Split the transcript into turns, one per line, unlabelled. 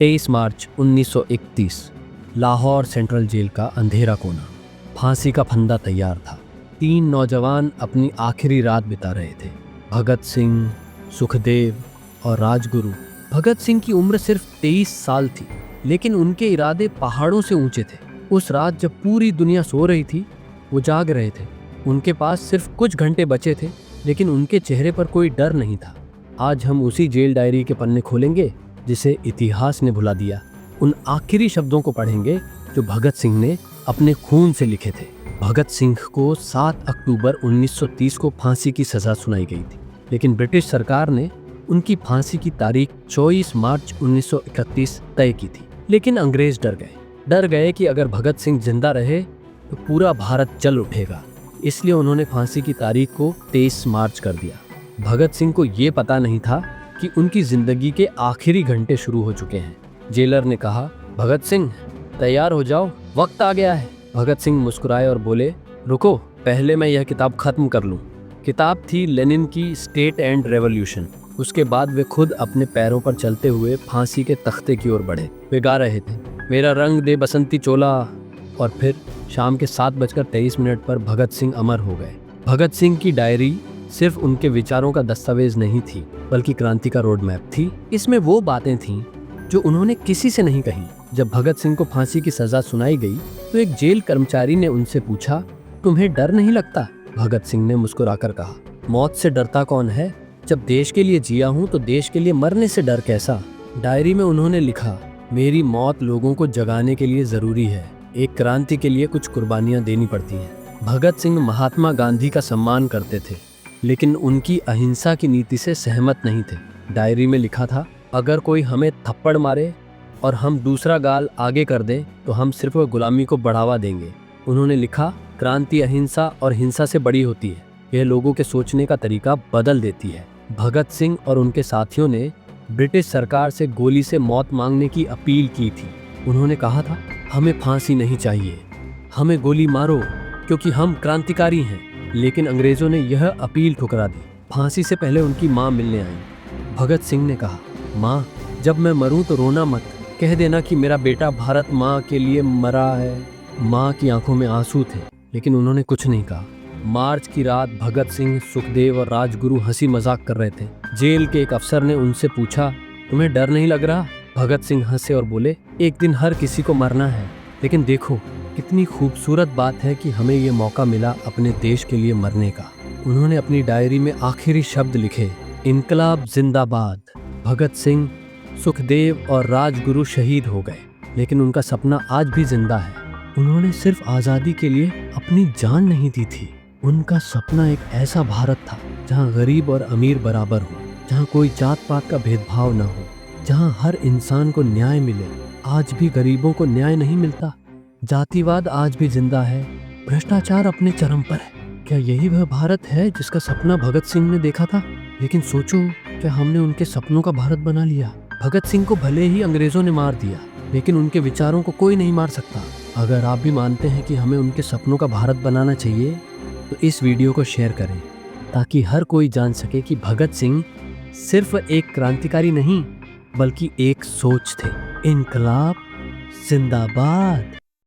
23 मार्च 1931 Lahore central jail का अंधेरा कोना। फांसी का फंदा तैयार था। 3 नौजवान अपनी आखिरी रात बिता रहे थे, भगत सिंह, सुखदेव और राजगुरु। भगत सिंह की उम्र सिर्फ 23 साल थी, लेकिन उनके इरादे पहाड़ों से ऊंचे थे। उस रात जब पूरी दुनिया सो रही थी, वो जाग रहे थे। उनके पास सिर्फ कुछ घंटे बचे थे, लेकिन उनके चेहरे पर कोई डर नहीं था। आज हम उसी जेल डायरी के पन्ने खोलेंगे जिसे इतिहास ने भुला दिया। उन आखिरी शब्दों को पढ़ेंगे जो भगत सिंह ने अपने खून से लिखे थे। भगत सिंह को 7 अक्टूबर 1930 को फांसी की सजा सुनाई गई थी, लेकिन ब्रिटिश सरकार ने उनकी फांसी की तारीख 24 मार्च 1931 तय की थी। लेकिन अंग्रेज डर गए कि अगर भगत सिंह जिंदा रहे तो पूरा भारत जल उठेगा। इसलिए उन्होंने फांसी की तारीख को 23 मार्च कर दिया। भगत सिंह को ये पता नहीं था कि उनकी जिंदगी के आखिरी घंटे शुरू हो चुके हैं। जेलर ने कहा, भगत सिंह तैयार हो जाओ, वक्त आ गया है। भगत सिंह मुस्कुराए और बोले, रुको, पहले मैं यह किताब खत्म कर लूं। किताब थी लेनिन की स्टेट एंड रेवोल्यूशन। उसके बाद वे खुद अपने पैरों पर चलते हुए फांसी के तख्ते की ओर बढ़े। वे गा रहे थे, मेरा रंग दे बसंती चोला। और फिर शाम के 7:23 पर भगत सिंह अमर हो गए। भगत सिंह की डायरी सिर्फ उनके विचारों का दस्तावेज नहीं थी, बल्कि क्रांति का रोड मैप थी। इसमें वो बातें थीं जो उन्होंने किसी से नहीं कही। जब भगत सिंह को फांसी की सजा सुनाई गई तो एक जेल कर्मचारी ने उनसे पूछा, तुम्हें डर नहीं लगता? भगत सिंह ने मुस्कुराकर कहा, मौत से डरता कौन है? जब देश के लिए जिया हूँ तो देश के लिए मरने से डर कैसा? डायरी में उन्होंने लिखा, मेरी मौत लोगों को जगाने के लिए जरूरी है। एक क्रांति के लिए कुछ कुर्बानियां देनी पड़ती हैं। भगत सिंह महात्मा गांधी का सम्मान करते थे, लेकिन उनकी अहिंसा की नीति से सहमत नहीं थे। डायरी में लिखा था, अगर कोई हमें थप्पड़ मारे और हम दूसरा गाल आगे कर दें तो हम सिर्फ गुलामी को बढ़ावा देंगे। उन्होंने लिखा, क्रांति अहिंसा और हिंसा से बड़ी होती है। यह लोगों के सोचने का तरीका बदल देती है। भगत सिंह और उनके साथियों ने ब्रिटिश सरकार से गोली से मौत मांगने की अपील की थी। उन्होंने कहा था, हमें फांसी नहीं चाहिए, हमें गोली मारो क्योंकि हम क्रांतिकारी हैं। लेकिन अंग्रेजों ने यह अपील ठुकरा दी। फांसी से पहले उनकी माँ मिलने आई। भगत सिंह ने कहा, माँ, जब मैं मरूं तो रोना मत, कह देना कि मेरा बेटा भारत माँ के लिए मरा है। माँ की आंखों में आंसू थे, लेकिन उन्होंने कुछ नहीं कहा। मार्च की रात भगत सिंह, सुखदेव और राजगुरु हंसी मजाक कर रहे थे। जेल के एक अफसर ने उनसे पूछा, तुम्हें डर नहीं लग रहा? भगत सिंह हंसे और बोले, एक दिन हर किसी को मरना है, लेकिन देखो कितनी खूबसूरत बात है कि हमें ये मौका मिला अपने देश के लिए मरने का। उन्होंने अपनी डायरी में आखिरी शब्द लिखे, इनकलाब जिंदाबाद। भगत सिंह, सुखदेव और राजगुरु शहीद हो गए, लेकिन उनका सपना आज भी जिंदा है। उन्होंने सिर्फ आज़ादी के लिए अपनी जान नहीं दी थी। उनका सपना एक ऐसा भारत था जहाँ गरीब और अमीर बराबर हो, जहाँ कोई जात पात का भेदभाव न हो, जहाँ हर इंसान को न्याय मिले। आज भी गरीबों को न्याय नहीं मिलता। जातिवाद आज भी जिंदा है। भ्रष्टाचार अपने चरम पर है। क्या यही वह भारत है जिसका सपना भगत सिंह ने देखा था? लेकिन सोचो, क्या हमने उनके सपनों का भारत बना लिया? भगत सिंह को भले ही अंग्रेजों ने मार दिया, लेकिन उनके विचारों को कोई नहीं मार सकता। अगर आप भी मानते हैं कि हमें उनके सपनों का भारत बनाना चाहिए, तो इस वीडियो को शेयर करें, ताकि हर कोई जान सके कि भगत सिंह सिर्फ एक क्रांतिकारी नहीं, बल्कि एक सोच थे। इनकलाब जिंदाबाद।